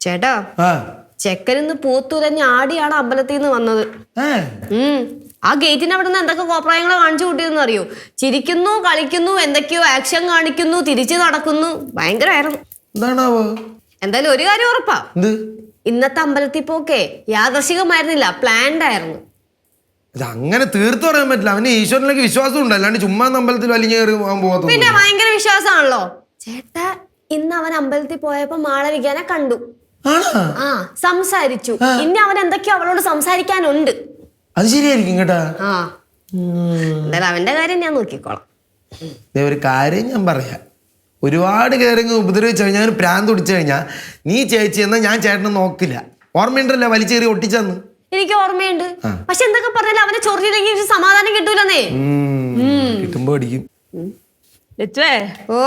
ചേട്ടാ ചെക്കനിന്ന് പോത്തുലഞ്ഞ് ആടിയാണ് അമ്പലത്തിൽ നിന്ന് വന്നത്. ആ ഗേറ്റിന് അവിടെ നിന്ന് എന്തൊക്കെ കോപ്രായങ്ങൾ കാണിച്ചു കൂട്ടിയെന്ന് അറിയോ? ചിരിക്കുന്നു, കളിക്കുന്നു, എന്തൊക്കെയോ ആക്ഷൻ കാണിക്കുന്നു, തിരിച്ചു നടക്കുന്നു. ഭയങ്കരമായിരുന്നു. എന്തായാലും ഒരു കാര്യം ഉറപ്പാ, ഇന്നത്തെ അമ്പലത്തിൽ പോക്കേ യാദർശികമായിരുന്നില്ല, പ്ലാൻഡ് ആയിരുന്നു. അങ്ങനെ തീർത്തു പറയാൻ പറ്റില്ല. അവന് ഈശ്വരനിലേക്ക് വിശ്വാസം ഉണ്ട്, അല്ലാണ്ട് ചുമ്മാ അമ്പലത്തിൽ വലിഞ്ഞു കയറി പോകാൻ. പിന്നെ ഭയങ്കര വിശ്വാസമാണല്ലോ ചേട്ടാ. ഇന്ന് അവൻ അമ്പലത്തിൽ പോയപ്പോ മാളവികനെ കണ്ടു, സംസാരിച്ചു. ഇനി അവൻ എന്തൊക്കെയോ അവളോട് സംസാരിക്കാനുണ്ട്. അത് ശരിയായിരിക്കും കേട്ടാ. എന്തായാലും അവന്റെ കാര്യം ഞാൻ നോക്കിക്കോളാം. ഒരു കാര്യം ഞാൻ പറയാം, ഒരുപാട് കയറിങ്ങ് ഉപദ്രവിച്ചു കഴിഞ്ഞാൽ പ്രാന്ത് പിടിച്ചു കഴിഞ്ഞാൽ നീ ചേച്ചി എന്നാ ഞാൻ ചേട്ടനെ നോക്കില്ല. ഓർമ്മയുണ്ടല്ലോ വലിച്ചേറി ഒട്ടിച്ചന്ന്? എനിക്ക് ഓർമ്മയുണ്ട്. പക്ഷെ എന്തൊക്കെ പറഞ്ഞാലും അവനെ ചൊറിയില്ലെങ്കിൽ സമാധാനം കിട്ടൂലെന്നേ. കിട്ടുമ്പോ അടിക്കും. ഓ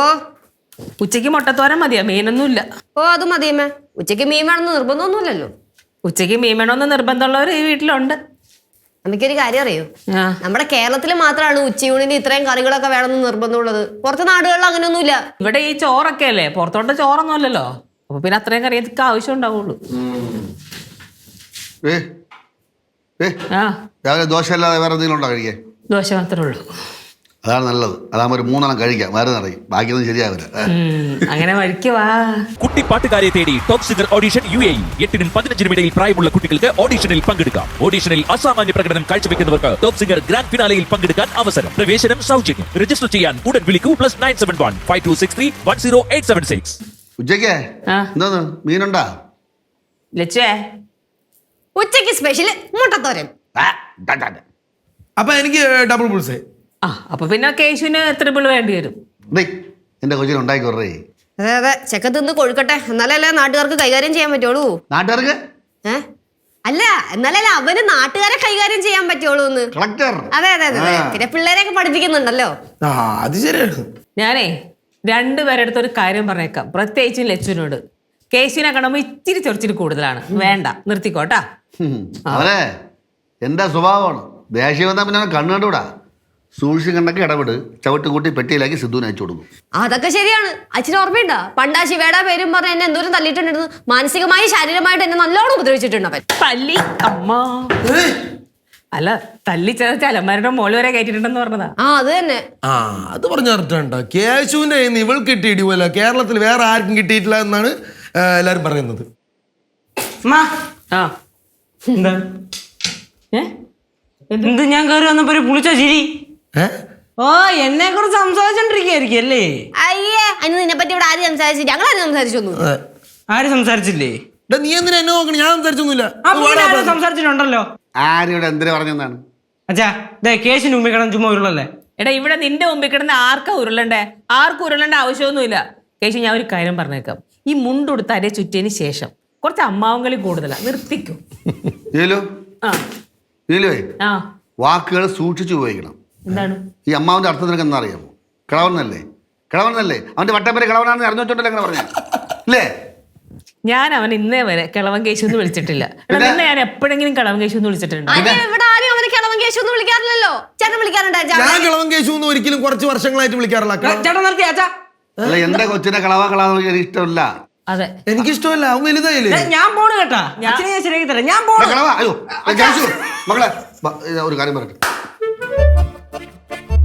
ഉച്ചക്ക് മുട്ടത്തോരൻ മതിയാ, മീനൊന്നുമില്ല. ഓ അത് മതിയമ്മേ, ഉച്ചക്ക് മീൻ വേണമെന്ന് നിർബന്ധമൊന്നുമില്ലല്ലോ. ഉച്ചക്ക് മീൻ വേണമെന്ന് നിർബന്ധമുള്ളവർ ഈ വീട്ടിലുണ്ട്. നമുക്കൊരു കാര്യം അറിയോ, നമ്മുടെ കേരളത്തിൽ മാത്രമാണ് ഉച്ചയൂണിന് ഇത്രയും കറികളൊക്കെ വേണമെന്ന് നിർബന്ധമുള്ളത്. പുറത്തെ നാടുകളിൽ അങ്ങനെയൊന്നുമില്ല. ഇവിടെ ഈ ചോറൊക്കെ അല്ലേ, പുറത്തോട്ട് ചോറൊന്നും അല്ലല്ലോ. അപ്പൊ പിന്നെ അത്രയും കറിയൊക്കെ ആവശ്യം ഉണ്ടാവുള്ളൂ. ദോശ അല്ലാതെ വേറെ എന്തെങ്കിലും ഉണ്ടോ കഴിക്കാൻ? ദോശ മാത്രമേ ഉള്ളൂ. അതാണ് നല്ലത്. അതാകുമ്പോൾ ഒരു 3 കഴിക്കാം, വേറെ നിറയും. ബാക്കിയൊന്നും ശരിയാവില്ല. അങ്ങനെ വഴിക്കുവാ. കുട്ടിപ്പാട്ടുകാരെ തേടി ടോപ്പ് സിംഗർ ഓഡിഷൻ UAE. 8-നും 15-നും ഇടയിൽ പ്രായമുള്ള കുട്ടികൾക്ക് ഓഡിഷനിൽ പങ്കെടുക്കാം. ഓഡിഷനിൽ അസാമാന്യ പ്രകടനം കാഴ്ചവെക്കുന്നവർക്ക് ടോപ്പ് സിംഗർ ഗ്രാൻഡ് ഫിനാലയിൽ പങ്കെടുക്കാൻ അവസരം. പ്രവേശനം സൗജന്യം. രജിസ്റ്റർ ചെയ്യാൻ ഉടൻ വിളിക്കൂ. +971 5263 10876. ഉച്ചയ്ക്ക് എന്താന്ന് മീനുണ്ടാ? ലച്ചേ ഉച്ചക്ക് സ്പെഷ്യൽ മുട്ടത്തോരൻ. അപ്പൊ എനിക്ക് ഡബിൾ ബുൾസേ. അപ്പൊ പിന്നെ കേശുവിന് ത്രിബിൾ വേണ്ടി വരും. എന്റെ കൊച്ചിന് ഉണ്ടായിക്കോറേ. അതെ അതെ, ചെക്ക തിന്ന് കൊഴുക്കട്ടെ, എന്നാലല്ലേ നാട്ടുകാർക്ക് കൈകാര്യം ചെയ്യാൻ പറ്റുള്ളൂ. നാട്ടുകാർക്ക് അല്ല, എന്നാലല്ലേ അവന് നാട്ടുകാരെ കൈകാര്യം ചെയ്യാൻ പറ്റുള്ളൂ. അതെ അതെ അതെ, പിന്നെ പിള്ളേരെയൊക്കെ പഠിപ്പിക്കുന്നുണ്ടല്ലോ. അത് ശരിയാണ്. ഞാനേ രണ്ടുപേരെടുത്ത് ഒരു കാര്യം പറഞ്ഞേക്കാം, പ്രത്യേകിച്ചും ലച്ചുവിനോട്. കേശുവിനെ കാണുമ്പോ ഇച്ചിരി ചൊറിച്ചിൽ കൂടുതലാണ്. വേണ്ട, നിർത്തിക്കോട്ടാ. അവരെ എന്റെ സ്വഭാവമാണ്. ദേഷ്യം വന്നാൽ പിന്നെ കണ്ണു കണ്ടുകൂടാ. സൂക്ഷിച്ച് കണ്ടൊക്കെ ഇടപെട്. ചവിട്ട് കൂട്ടി പെട്ടിയിലാക്കി സിദ്ധുവിന് അയച്ചു കൊടുക്കും. അതൊക്കെ ശരിയാണ്. അച്ഛന് ഓർമ്മയുണ്ടാ പണ്ടാ ശിവേടാ പേരും പറഞ്ഞ എന്നെ എന്തോരം തല്ലിയിട്ടുണ്ടെന്ന്? മാനസികമായി ശാരീരികമായിട്ട് എന്നെ നല്ലോണം ഉപദ്രവിച്ചിട്ടുണ്ട് അവൻ. തല്ലി അമ്മ അല്ല, തല്ലി ചതച്ച് അലമാരുടെ മോള് വരെ കയറ്റിട്ടുണ്ടെന്ന് പറഞ്ഞതാ. അത് തന്നെ. അത് പറഞ്ഞ അർത്ഥമുണ്ടോ? കേശുവിന്റെ ഇവൾ കിട്ടിയിടില്ല, കേരളത്തിൽ വേറെ ആർക്കും കിട്ടിയിട്ടില്ല എന്നാണ് എല്ലാരും പറയുന്നത്. എന്ത് ഞാൻ കയറി വന്നപ്പോ ഒരു പുളിച്ച ചിരി. ഓ, എന്നെ കുറിച്ച് സംസാരിച്ചോണ്ടിരിക്കുകയായിരിക്കും അല്ലേ? അയ്യേ, അതിന് നിന്നെ പറ്റി ഇവിടെ ആരും സംസാരിച്ചു? ഞങ്ങളാരും സംസാരിച്ചൊന്നും. ആരും സംസാരിച്ചില്ലേ? നീ എന്തിനാ എന്നെ നോക്കണം? ഞാൻ സംസാരിച്ചൊന്നുമില്ല. സംസാരിച്ചിട്ടുണ്ടല്ലോ. ആരും എന്തിനു പറഞ്ഞെന്നാണ്? അച്ഛാ, കേശിന് മുമ്പിൽ കിടന്ന് ചുമ്മാ ഉരുളല്ലേ? എടാ, ഇവിടെ നിന്റെ മുമ്പിൽ കിടന്ന് ആർക്കാ ഉരുളണ്ടേ? ആർക്കും ഉരുളേണ്ട ആവശ്യമൊന്നുമില്ല. കേശു, ഞാൻ ഒരു കാര്യം പറഞ്ഞേക്കാം. ഈ മുണ്ടുടുത്ത് അരയെ ചുറ്റിയതിന് ശേഷം കുറച്ച് അമ്മാവങ്ങളി കൂടുതലാ, നിർത്തിക്കും. വാക്കുകൾ സൂക്ഷിച്ചു ഉപയോഗിക്കണം. എന്താണ് ഈ അമ്മാവിന്റെ അർത്ഥം നിനക്ക് എന്താ അറിയാമോ? കിളവനല്ലേ? അവന്റെ വട്ടപ്പേര് കിളവനാണെന്ന് അറിഞ്ഞു വെച്ചോണ്ടല്ലേ അങ്ങനെ പറഞ്ഞ അല്ലേ? ഞാൻ അവൻ ഇന്നേ വരെ കിളവൻ കേശു എന്ന് വിളിച്ചിട്ടില്ല. നിന്നെ ഞാൻ എപ്പോഴെങ്കിലും കിളവൻ കേശു എന്ന് വിളിച്ചിട്ടുണ്ട്? ഇവിടെ ആരും അവന് കിളവൻ കേശു എന്ന് വിളിക്കാറില്ലല്ലോ. ചേട്ടൻ വിളിക്കാറുണ്ടായിരുന്നു. ഞാൻ കിളവൻ കേശു എന്ന് ഒരിക്കലും കുറച്ച് വർഷങ്ങളായിട്ട് വിളിക്കാറില്ല. അല്ല, എന്റെ കൊച്ചിനെ കളവാ ഇഷ്ടമല്ല. അതെ, എനിക്കിഷ്ടമല്ല. അവൻ വലുതായില്ലേ? ഞാൻ പോണ് കേട്ടാ. ഞാൻ ശരിയാക്കി തരാം. ഞാൻ പോണു. മകളെ ഒരു കാര്യം പറയട്ടെ.